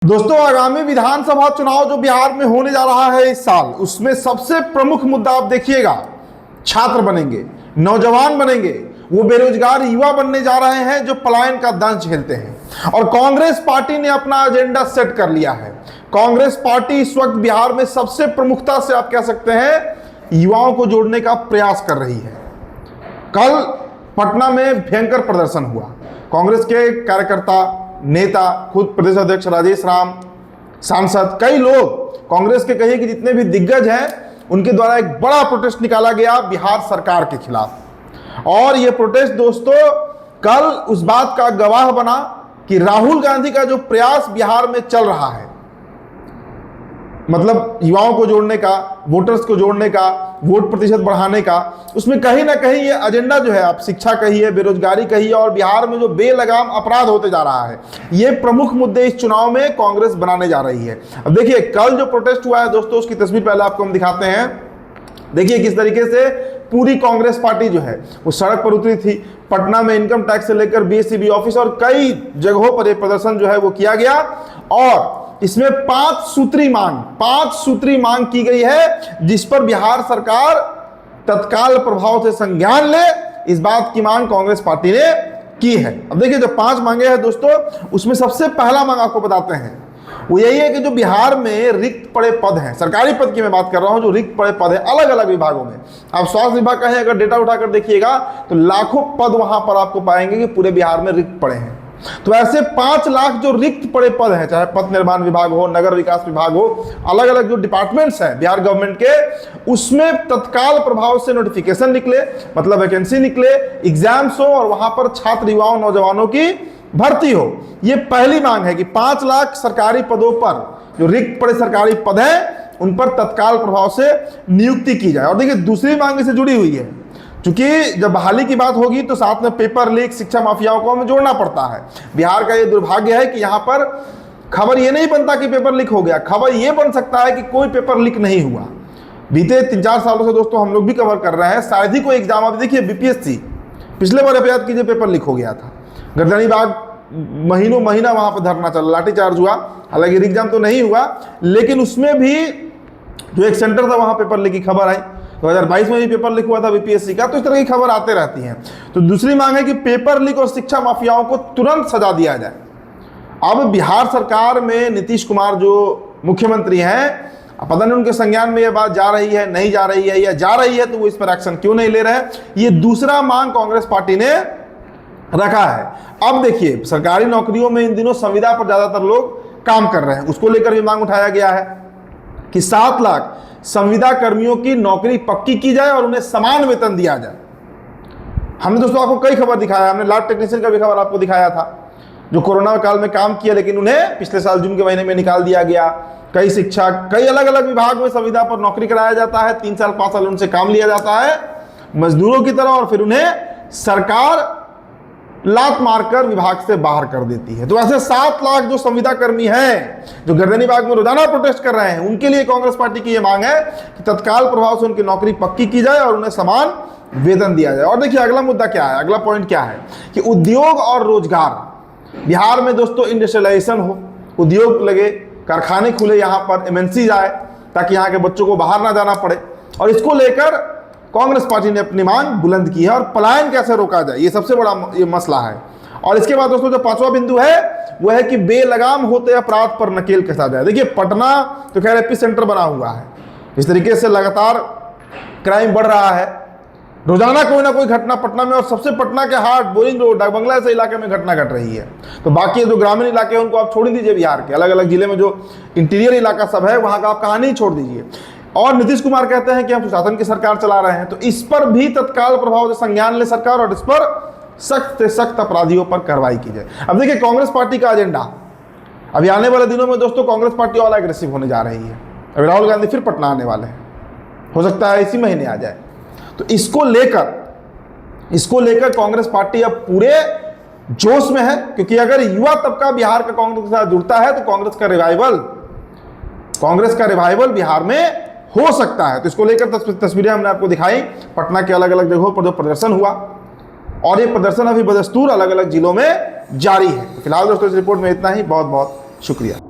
दोस्तों, आगामी विधानसभा चुनाव जो बिहार में होने जा रहा है इस साल, उसमें सबसे प्रमुख मुद्दा आप देखिएगा, छात्र बनेंगे, नौजवान बनेंगे, वो बेरोजगार युवा बनने जा रहे हैं जो पलायन का दंश झेलते हैं। और कांग्रेस पार्टी ने अपना एजेंडा सेट कर लिया है। कांग्रेस पार्टी इस वक्त बिहार में सबसे प्रमुखता से आप कह सकते हैं युवाओं को जोड़ने का प्रयास कर रही है। कल पटना में भयंकर प्रदर्शन हुआ। कांग्रेस के कार्यकर्ता, नेता, खुद प्रदेश अध्यक्ष राजेश राम, सांसद, कई लोग कांग्रेस के कहिए कि जितने भी दिग्गज हैं उनके द्वारा एक बड़ा प्रोटेस्ट निकाला गया बिहार सरकार के खिलाफ। और ये प्रोटेस्ट दोस्तों कल उस बात का गवाह बना कि राहुल गांधी का जो प्रयास बिहार में चल रहा है, मतलब युवाओं को जोड़ने का, वोटर्स को जोड़ने का, वोट प्रतिशत बढ़ाने का, उसमें कहीं ना कहीं ये एजेंडा जो है, आप शिक्षा कहिए, बेरोजगारी कहिए, और बिहार में जो बेलगाम अपराध होते जा रहा है, ये प्रमुख मुद्दे इस चुनाव में कांग्रेस बनाने जा रही है। अब देखिए कल जो प्रोटेस्ट हुआ है दोस्तों, उसकी तस्वीर पहले आपको हम दिखाते हैं। देखिए किस तरीके से पूरी कांग्रेस पार्टी जो है वो सड़क पर उतरी थी। पटना में इनकम टैक्स से लेकर बीएसईबी ऑफिस और कई जगहों पर ये प्रदर्शन जो है वो किया गया। और इसमें पांच सूत्री मांग की गई है, जिस पर बिहार सरकार तत्काल प्रभाव से संज्ञान ले, इस बात की मांग कांग्रेस पार्टी ने की है। अब देखिए जो 5 मांगे हैं दोस्तों, उसमें सबसे पहला मांग आपको बताते हैं, वो यही है कि जो बिहार में रिक्त पड़े पद हैं, सरकारी पद की मैं बात कर रहा हूं, जो रिक्त पड़े पद हैं अलग अलग विभागों में, आप स्वास्थ्य विभाग का है अगर डेटा उठाकर देखिएगा तो लाखों पद वहां पर आपको पाएंगे कि पूरे बिहार में रिक्त पड़े हैं। तो ऐसे 5 लाख जो रिक्त पड़े पद हैं, चाहे पथ निर्माण विभाग हो, नगर विकास विभाग हो, अलग अलग जो डिपार्टमेंट्स हैं बिहार गवर्नमेंट के, उसमें तत्काल प्रभाव से नोटिफिकेशन निकले, मतलब वैकेंसी निकले, एग्जाम्स हो और वहां पर छात्र, युवाओं, नौजवानों की भर्ती हो। ये पहली मांग है कि 5 लाख सरकारी पदों पर, जो रिक्त पड़े सरकारी पद हैं, उन पर तत्काल प्रभाव से नियुक्ति की जाए। और देखिए दूसरी मांग से जुड़ी हुई है, क्योंकि जब बहाली की बात होगी तो साथ में पेपर लीक, शिक्षा माफियाओं को हमें जोड़ना पड़ता है। बिहार का ये दुर्भाग्य है कि यहाँ पर खबर ये नहीं बनता कि पेपर लीक हो गया, खबर ये बन सकता है कि कोई पेपर लीक नहीं हुआ। बीते 3-4 सालों से दोस्तों हम लोग भी कवर कर रहे हैं, शायद ही कोई एग्जाम, अब देखिए बीपीएससी पिछले बार याद कीजिए पेपर लीक हो गया था, गर्दनीबाग महीना वहां पर धरना चला, लाठीचार्ज हुआ, हालांकि एग्जाम तो नहीं हुआ, लेकिन उसमें भी जो एक सेंटर था वहां पेपर लीक की खबर आई। 2022 में भी पेपर लीक हुआ था बीपीएससी का। तो इस तरह की खबर आते रहती हैं। तो दूसरी मांग है कि पेपर लीक और शिक्षा माफियाओं को तुरंत सजा दिया जाए। अब बिहार सरकार में नीतीश कुमार जो मुख्यमंत्री हैं, पता नहीं उनके संज्ञान में यह बात जा रही है, नहीं जा रही है, या जा रही है तो वो इस पर एक्शन क्यों नहीं ले रहे हैं, ये दूसरा मांग कांग्रेस पार्टी ने रखा है। अब देखिए सरकारी नौकरियों में इन दिनों संविदा पर ज्यादातर लोग काम कर रहे हैं, उसको लेकर भी मांग उठाया गया है कि 7 लाख संविदा कर्मियों की नौकरी पक्की की जाए और उन्हें समान वेतन दिया जाए। हमने दोस्तों आपको कई खबर दिखाया, हमने लैब टेक्नीशियन का भी खबर आपको दिखाया था, जो कोरोना काल में काम किया लेकिन उन्हें पिछले साल जून के महीने में निकाल दिया गया। कई शिक्षक, कई अलग अलग विभाग में संविदा पर नौकरी कराया जाता है, 3 साल 5 साल उनसे काम लिया जाता है मजदूरों की तरह, और फिर उन्हें सरकार लात मारकर विभाग से बाहर कर देती है। तो ऐसे 7 लाख जो संविदा कर्मी हैं, जो गर्दनीबाग में रोजाना प्रोटेस्ट कर रहे हैं, उनके लिए कांग्रेस पार्टी की यह मांग है कि तत्काल प्रभाव से उनकी नौकरी पक्की की जाए और उन्हें समान वेतन दिया जाए। और देखिए अगला मुद्दा क्या है, अगला पॉइंट क्या है कि उद्योग और रोजगार। बिहार में दोस्तों इंडस्ट्रियलाइजेशन हो, उद्योग लगे, कारखाने खुले, यहाँ पर एमएनसी जाए, ताकि यहाँ के बच्चों को बाहर ना जाना पड़े। और इसको लेकर कांग्रेस पार्टी ने अपनी मांग बुलंद की है। और पलायन कैसे रोका जाए, ये सबसे बड़ा ये मसला है। और इसके बाद दोस्तों जो 5वां बिंदु है वह है कि बेलगाम होते अपराध पर नकेल कसा जाए। देखिए पटना तो खैर एपी सेंटर बना हुआ है, इस तरीके से लगातार क्राइम बढ़ रहा है, रोजाना कोई ना कोई घटना पटना में, और सबसे पटना के हाट, बोरिंग रोड, डाकबंगला ऐसे इलाके में घटना घट रही है। तो बाकी जो ग्रामीण इलाके हैं उनको आप छोड़ दीजिए, बिहार के अलग अलग जिले में जो इंटीरियर इलाका सब है वहां का आप कहानी छोड़ दीजिए। और नीतीश कुमार कहते हैं कि हम सुशासन की सरकार चला रहे हैं, तो इस पर भी तत्काल प्रभाव से संज्ञान ले सरकार और इस पर सख्त से सख्त अपराधियों पर कार्रवाई की जाए। अब देखिए कांग्रेस पार्टी का एजेंडा, अभी आने वाले दिनों में दोस्तों कांग्रेस पार्टी और एग्रेसिव होने जा रही है। अभी राहुल गांधी फिर पटना आने वाले हैं, हो सकता है इसी महीने आ जाए। तो इसको लेकर कांग्रेस पार्टी अब पूरे जोश में है, क्योंकि अगर युवा तबका बिहार का कांग्रेस के साथ जुड़ता है तो कांग्रेस का रिवाइवल बिहार में हो सकता है। तो इसको लेकर तस्वीरें हमने आपको दिखाई, पटना के अलग अलग जगहों पर जो प्रदर्शन हुआ, और ये प्रदर्शन अभी बदस्तूर अलग अलग जिलों में जारी है। तो फिलहाल दोस्तों इस रिपोर्ट में इतना ही, बहुत बहुत शुक्रिया।